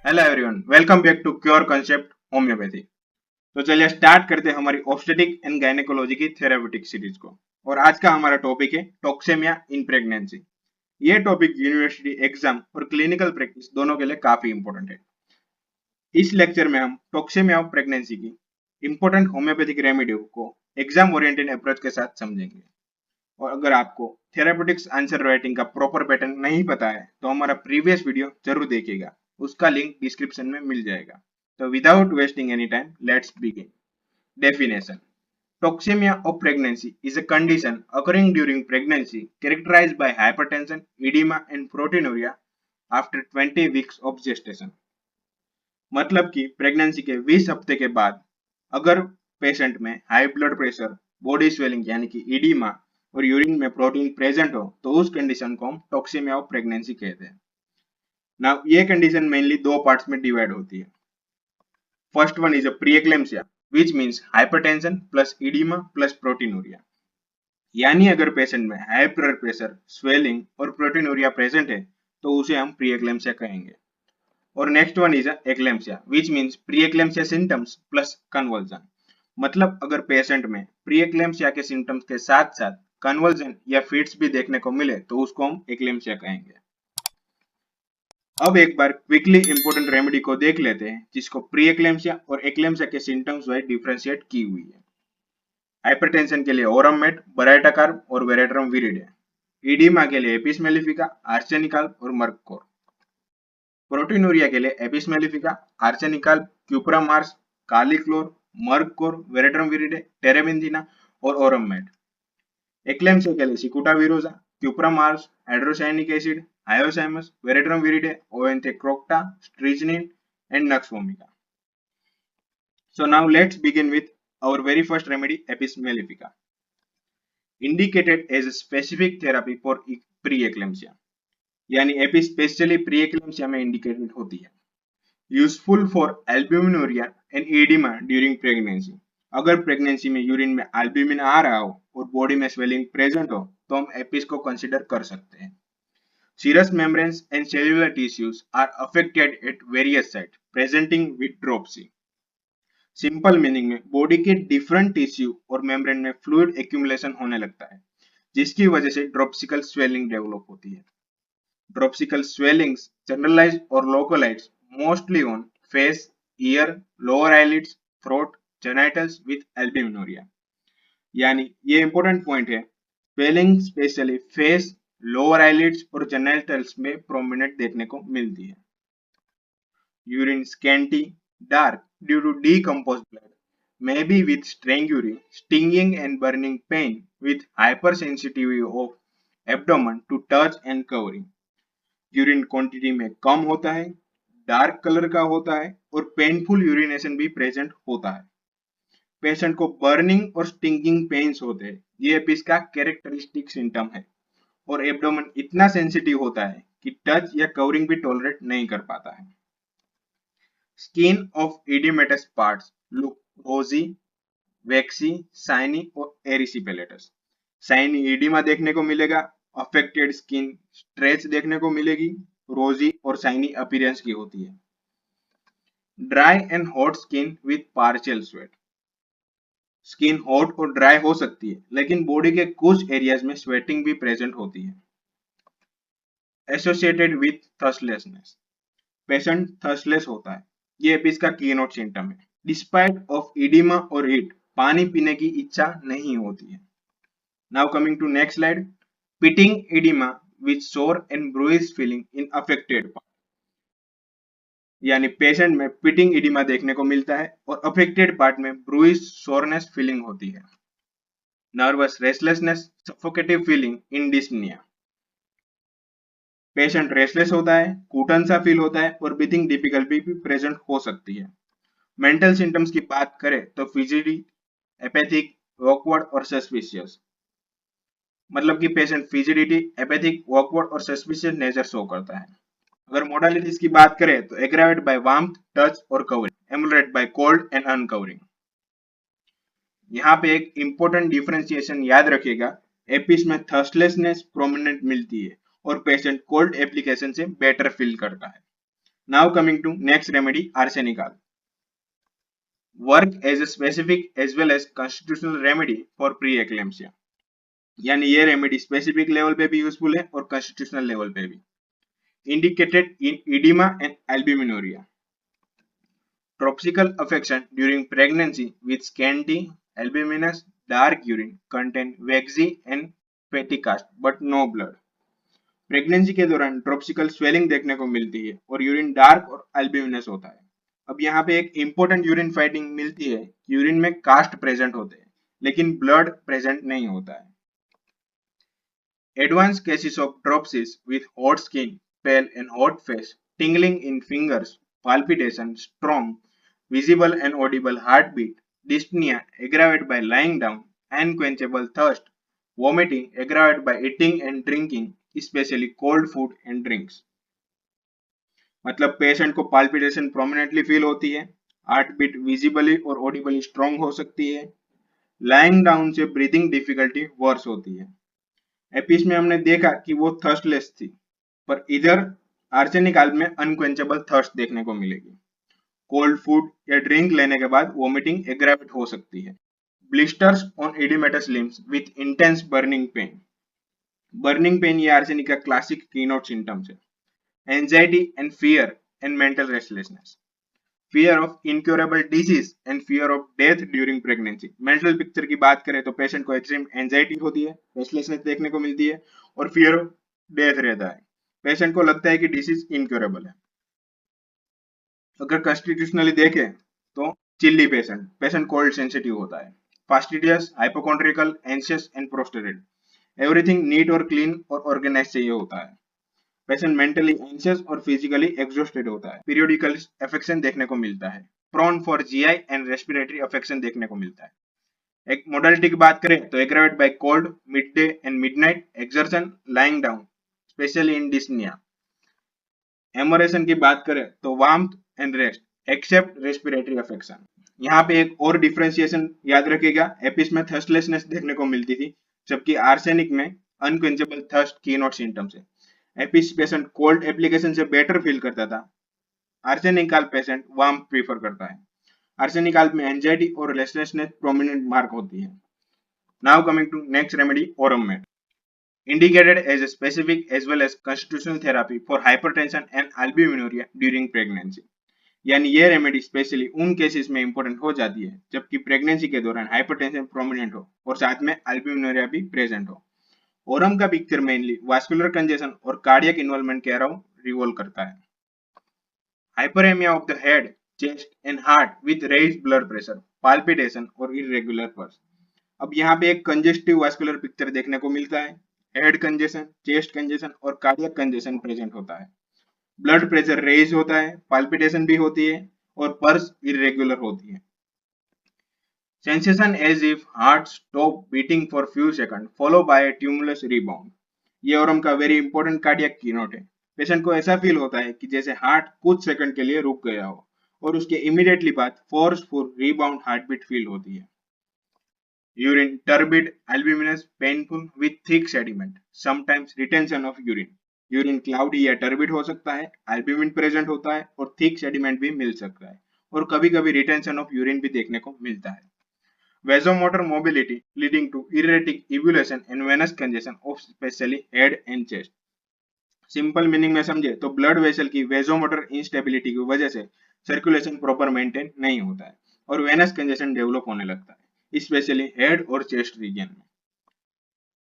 Hello everyone, welcome back to cure concept homeopathy. तो चलिए start करते हैं हमारी ऑब्स्टेटिक एंड गायनेकोलॉजी की थेराप्यूटिक सीरीज को। और आज का हमारा टॉपिक है टॉक्सेमिया इन प्रेगनेंसी। ये टॉपिक यूनिवर्सिटी एग्जाम और क्लिनिकल प्रैक्टिस दोनों के लिए काफी इंपॉर्टेंट है। इस लेक्चर में हम टॉक्सेमिया ऑफ प्रेगनेंसी की इंपॉर्टेंट होम्योपैथिक रेमेडी को एग्जाम ओरिएंटेड अप्रोच के साथ समझेंगे। और अगर आपको थेराप्यूटिक्स आंसर राइटिंग का प्रॉपर पैटर्न नहीं पता है तो हमारा प्रीवियस वीडियो जरूर देखिएगा, उसका लिंक डिस्क्रिप्शन में मिल जाएगा। तो without wasting any time, let's begin. Definition: toxaemia of pregnancy is a condition occurring during pregnancy characterized by hypertension, edema and proteinuria after 20 weeks of gestation। मतलब कि प्रेगनेंसी के 20 हफ्ते के बाद अगर पेशेंट में high blood pressure, body swelling यानी कि इडीमा और यूरिन में प्रोटीन प्रेजेंट हो तो उस कंडीशन को हम टॉक्सेमिया ऑफ प्रेगनेंसी कहते हैं। नाउ ये कंडीशन मेनली दो पार्ट्स में डिवाइड होती है। First one is a preeclampsia which means hypertension plus oedema plus proteinuria. यानी अगर पेशेंट में हाई ब्लड प्रेशर, स्वेलिंग और प्रोटीनूरिया प्रेजेंट है तो उसे हम प्रीएक्लेम्सिया कहेंगे। और next one is eclampsia which means preeclampsia symptoms plus conversion. मतलब अगर पेशेंट में प्रीएक्लेम्सिया के सिम्टम्स के साथ साथ कन्वर्जन या फिट्स भी देखने को मिले तो उसको हम एक्लेम्सिया कहेंगे। अब एक बार क्विकली इंपॉर्टेंट रेमेडी को देख लेते हैं जिसको प्रीएक्लेम्सिया और एक्लेम्सिया के सिम्टम्स वाइज डिफरेंशिएट की हुई है। हाइपरटेंशन के लिए ओरम-मेट, बराइटाकार्ब और वेरेट्रम विरिडे। इडीमा के लिए एपिस मेलिफिका, आर्सेनिकाल्प और मर्ककोर। प्रोटीनूरिया के लिए एपिस मेलिफिका, आर्सेनिकाल्प, cuprum ars, kali chlor, merc cor, veratrum viride, terebinthina और ओरम-मेट। एक्लेम्सिया के लिए cicuta virosa, cuprum ars, hydrocyanic acid, hyoscyamus, veratrum viride, ओएंथेक्रोक्टा, strychnine and nux vomica. So now let's begin with our very first remedy, Apis mellifica, indicated as a specific therapy for preeclampsia। यानी apis specially preeclampsia में indicated होती है। Useful for albuminuria and oedema during pregnancy. अगर pregnancy में urine में albumin आ रहा हो और बॉडी में स्वेलिंग प्रेजेंट हो तो हम एपिस को कंसीडर कर सकते हैं। Serous membranes and cellular tissues are affected at various sites, presenting with dropsy। Simple meaning में बॉडी के डिफरेंट टिश्यू और मेम्ब्रेन में फ्लूइड एक्यूमुलेशन होने लगता है जिसकी वजह से ड्रॉप्सिकल स्वेलिंग डेवलप होती है। ड्रॉप्सिकल स्वेलिंग्स जनरलाइज्ड और localised mostly on face, ear, lower eyelids, throat, genitals with albuminuria. यानी ये इंपॉर्टेंट पॉइंट है, swelling specially face, lower eyelids और जेनिटल्स में प्रोमिनेंट देखने को मिलती है। Urine scanty, dark due to decomposed blood, maybe with strangury, stinging and burning pain with hypersensitivity of abdomen to touch and covering। Urine quantity में कम होता है, dark colour का होता है और पेनफुल यूरिनेशन भी प्रेजेंट होता है। पेशेंट को बर्निंग और स्टिंगिंग पेन्स होते हैं, ये एपिस का कैरेक्टरिस्टिक सिम्टम है। और एब्डोमेन इतना सेंसिटिव होता है कि टच या कवरिंग भी टॉलरेट नहीं कर पाता है। Skin of edematous parts look rosy, waxy, shiny और erysipelatous। शाइनी इडिमा देखने को मिलेगा, अफेक्टेड स्किन स्ट्रेच देखने को मिलेगी, रोजी और शाइनी अपीयरेंस की होती है। Dry and hot skin with partial sweat. Skin hot और ड्राई हो सकती है लेकिन बॉडी के कुछ एरियाज में स्वेटिंग भी प्रेजेंट होती है। Associated with thirstlessness, patient thirstless होता है, ये एपिस का कीनोट सिम्टम है। डिस्पाइट ऑफ इडिमा और हीट, पानी पीने की इच्छा नहीं होती है। Now coming to next slide, pitting oedema with sore and bruise feeling in affected part. यानी पेशेंट में पिटिंग इडिमा देखने को मिलता है और अफेक्टेड पार्ट में ब्रूइज सोरनेस फीलिंग होती है। Nervous restlessness, suffocative feeling in dyspnoea. Patient restless होता है, घुटन सा फील होता है और ब्रीथिंग डिफिकल्टी भी प्रेजेंट हो सकती है। मेंटल सिम्टम्स की बात करें तो फिजिडी, एपैथिक, ऑकवर्ड और सस्पिशियस। मतलब कि पेशेंट फिजिडिटी, एपैथिक, ऑकवर्ड और सस्पिशियस नेचर शो करता है। अगर मोडालिटीज की बात करें तो एग्रावेट बाय वार्मथ, टच और covering, ameliorate by cold and uncovering. यहाँ पे एक इंपॉर्टेंट डिफरेंशिएशन याद रखिएगा, एपिस में थर्स्टलेसनेस प्रोमिनेंट मिलती है और पेशेंट कोल्ड एप्लीकेशन से बेटर फील करता है। Now coming to next remedy, arsenic alb. Work as a specific as well as constitutional remedy for pre-eclampsia. यानी ये रेमेडी स्पेसिफिक लेवल पे भी यूजफुल है और कॉन्स्टिट्यूशनल लेवल पे भी. Indicated in edema and albuminuria. Dropsical affection during pregnancy with scanty, albuminous, dark urine contain waxy and fatty cast but no blood. Pregnancy के दौरान ड्रॉप्सिकल स्वेलिंग देखने को मिलती है और यूरिन डार्क और अल्ब्यूमिनस होता है. अब यहाँ पे एक इंपॉर्टेंट यूरिन फाइंडिंग मिलती है, यूरिन में कास्ट प्रेजेंट होते हैं लेकिन ब्लड प्रेजेंट नहीं होता है. Advanced cases of dropsis with hot skin, pale and hot face, tingling in fingers, palpitation, strong, visible and audible heartbeat, dyspnea aggravated by lying down, unquenchable thirst, vomiting aggravated by eating and drinking, especially cold food and drinks. मतलब patient को palpitation prominently feel होती है, heart beat visibly और ऑडिबली strong हो सकती है, lying down से breathing difficulty verse होती है. एपिस में हमने देखा कि वो थर्स्टलेस थी, पर इधर आर्सेनिक आल्ब में अनक्वेंचेबल थर्स्ट देखने को मिलेगी. कोल्ड फूड या ड्रिंक लेने के बाद वोमिटिंग एग्रावेट हो सकती है. Blisters on oedematous limbs with intense burning pain. Burning pain ये आर्सेनिक का क्लासिक कीनोट सिम्टम्स है. Anxiety and fear and mental restlessness. fear of incurable disease and fear of death during pregnancy. Mental picture की बात करें तो patient को extreme anxiety होती है, रेस्टलेसनेस देखने को मिलती है और फियर ऑफ डेथ रहता है. पेशेंट को लगता है कि डिसीज इनक्योरेबल है. अगर कॉन्स्टिट्यूशनली देखें तो चिल्ली पेशेंट कोल्ड सेंसिटिव होता है, fastidious, hypochondriacal, anxious and prostrated. Everything neat और क्लीन और ऑर्गेनाइज चाहिए होता है. पेशेंट मेंटली एंशियस और फिजिकली एग्जॉस्टेड होता है. पीरियोडिकल अफेक्शन देखने को मिलता है. Prone for GI and respiratory affection देखने को मिलता है. एक मोडालिटी की बात करें तो aggravate by cold, mid day and midnight, exertion, lying down, specially in dyspnoea. Amelioration की बात करें तो warmth and rest except respiratory affection. यहाँ पे एक और डिफरेंशिएशन याद रखिएगा, एपिस में थर्स्टलेसनेस देखने को मिलती थी जबकि आर्सेनिक में अनक्वेंचेबल थर्स्ट कीनोट सिम्टम्स है. एपिस पेशेंट कोल्ड एप्लीकेशन से बेटर फील करता था, arsenic alb patient warm prefer करता है. आर्सेनिक आल्ब में एंजाइटी और रेस्टलेसनेस प्रोमिनेंट मार्क होती है. Now coming to next remedy, aurum met. Indicated as a specific as well as constitutional therapy for hypertension and albuminuria during pregnancy. यानी ये remedy specially उन cases में इंपॉर्टेंट हो जाती है जबकि प्रेगनेंसी के दौरान हाइपरटेंशन प्रोमिनेंट हो और साथ में अल्ब्यूमिनुरिया भी प्रेजेंट हो. ओरम का पिक्चर मेनली वास्कुलर कंजेशन और कार्डियक इन्वॉल्वमेंट के अराउंड रिवॉल्व करता है. Hyperaemia of the head, chest and heart with raised blood pressure, palpitation और इरेगुलर पल्स. अब यहाँ पे एक कंजेस्टिव वास्कुलर पिक्चर देखने को मिलता है. हेड कंजेशन, चेस्ट कंजेशन और कार्डियक कंजेशन प्रेजेंट होता है. ब्लड प्रेशर रेज होता है, पाल्पिटेशन भी होती है और पल्स इरेगुलर होती है. Sensation as if heart stop beating for few seconds followed by a tumultuous rebound. ये ओरम का वेरी इंपॉर्टेंट कार्डियक कीनोट है. पेशेंट को ऐसा फील होता है कि जैसे हार्ट कुछ सेकंड के लिए रुक गया हो और उसके इमीडिएटली बाद फोर्सफुल रीबाउंड हार्टबीट फील होती है. Urine turbid, albuminous, painful with thick sediment, sometimes retention of urine. Urine cloudy या टर्बिड हो सकता है, एल्ब्यूमिन प्रेजेंट होता है और थिक सेडिमेंट भी मिल सकता है और कभी-कभी रिटेंशन ऑफ यूरिन भी देखने को मिलता है. Vasomotor mobility leading to erratic evolution and venous congestion of especially head and chest. Simple meaning में समझे तो ब्लड वेसल की वेजोमोटर इंस्टेबिलिटी की वजह से सर्कुलेशन प्रॉपर मेंटेन नहीं होता है और वेनस कंजेशन डेवलप होने लगता है, स्पेशली हेड और चेस्ट रीजन में.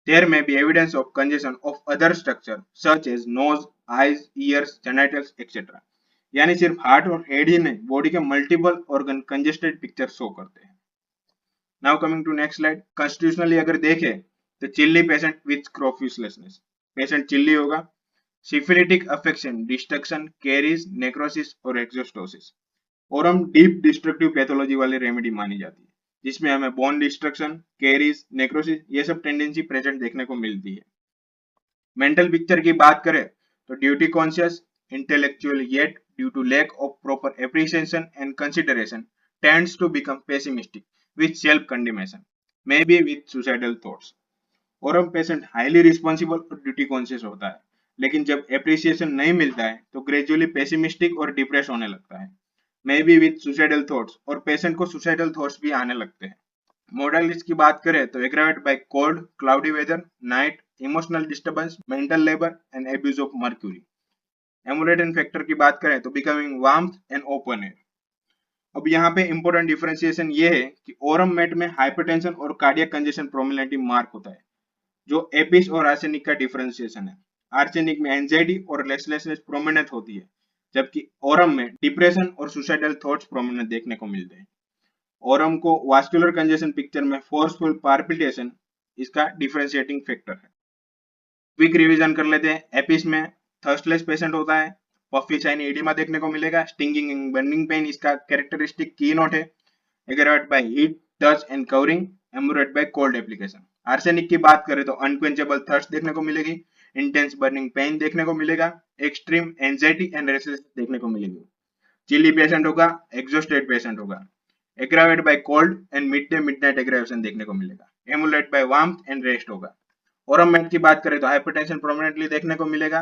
There may be evidence of congestion of other structure such as nose, eyes, ears, genitals, etc. यानी सिर्फ हार्ट और हेड ही नहीं, बॉडी के multiple organ congested picture show करते हैं. Now coming to next slide. Constitutionally अगर देखें तो चिल्ली पेशेंट विथ क्रोफ्यूसलेसनेस. पेशेंट चिल्ली होगा. Syphilitic affection, destruction, caries, necrosis और exostosis. Aurum deep destructive pathology वाली रेमेडी मानी जाती है जिसमें हमें बोन डिस्ट्रक्शन, कैरीज, नेक्रोसिस ये सब टेंडेंसी प्रेजेंट देखने को मिलती है. मेंटल पिक्चर की बात करें तो duty conscious, intellectual yet due to lack of proper appreciation and consideration tends to become pessimistic with self-condemnation, maybe with suicidal thoughts. Aurum patient highly responsible और ड्यूटी कॉन्शियस होता है लेकिन जब एप्रिसिएशन नहीं मिलता है तो ग्रेजुअली पेसिमिस्टिक और डिप्रेस होने लगता है, may be with suicidal thoughts, और पेशेंट को सुसाइडल थॉट्स भी आने लगते हैं। मोडालिटीज की बात करें तो aggravate by cold, cloudy weather, night, emotional disturbance, mental labour and abuse of mercury. एमुलेटेंट फैक्टर की बात करें तो becoming warmth and open air. अब यहाँ पे इंपॉर्टेंट डिफरेंशिएशन ये है कि ओरम मेट में हाइपरटेंशन और कार्डियक कंजेशन प्रोमिनेंटली मार्क होता है, जो एपिस और आर्सेनिक का डिफरेंशिएशन है। आर्सेनिक में एंजाइटी और रेस्टलेसनेस प्रोमिनेंट होती है, जबकि ओरम में डिप्रेशन और सुसाइडल थॉट्स प्रोमिनेंट देखने को मिलते हैं। ओरम को वास्कुलर कंजेशन पिक्चर में फोर्सफुल पाल्पिटेशन इसका डिफरेंशिएटिंग फैक्टर है। क्विक रिवीजन कर लेते हैं। एपिस में थर्स्टलेस पेशेंट होता है, पफी शाइनी एडिमा देखने को मिलेगा, स्टिंगिंग एंड बर्निंग पेन इसका कैरेक्टरिस्टिक की नोट है। Aggravate by heat, touch and covering, ameliorate by cold application. Arsenic की बात करें तो अनक्वेंचेबल थर्स्ट देखने को मिलेगी, इंटेंस बर्निंग पेन देखने को मिलेगा, एक्सट्रीम एंजाइटी एंड रेस्टलेसनेस देखने को मिलेगी। चिली पेशेंट होगा, एग्जॉस्टेड पेशेंट होगा। Aggravate by cold and mid day midnight aggravation देखने को मिलेगा। Ameliorate by warmth and rest होगा। ओरम मेट की बात करें तो हाइपरटेंशन प्रोमिनेंटली देखने को मिलेगा,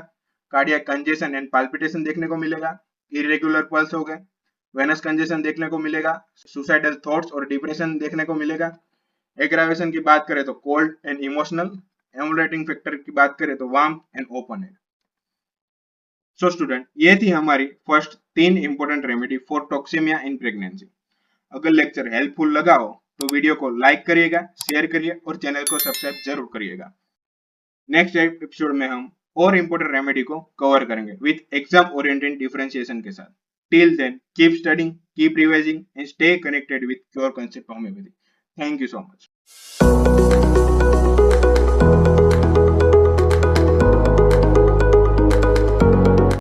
कार्डियक कंजेशन एंड पाल्पिटेशन देखने को मिलेगा, इरेगुलर पल्स हो गए, वेनस कंजेशन देखने को मिलेगा, सुसाइडल थॉट्स और डिप्रेशन देखने को मिलेगा। एग्रावेशन की बात करें तो कोल्ड एंड इमोशनल, एमुलेटिंग फैक्टर की बात करें तो वार्म एंड ओपन है। सो स्टूडेंट, ये थी हमारी first 3 important remedy for toxaemia in pregnancy. अगर लेक्चर हेल्पफुल लगा हो तो वीडियो को लाइक करिएगा, शेयर करिए और चैनल को सब्सक्राइब जरूर करिएगा। नेक्स्ट एपिसोड में हम और इंपॉर्टेंट रेमेडी को कवर करेंगे विथ एग्जाम ओरिएंटेड डिफरेंशिएशन के साथ। Till then keep studying, keep revising and stay connected with your concept homeopathy. Thank you so much.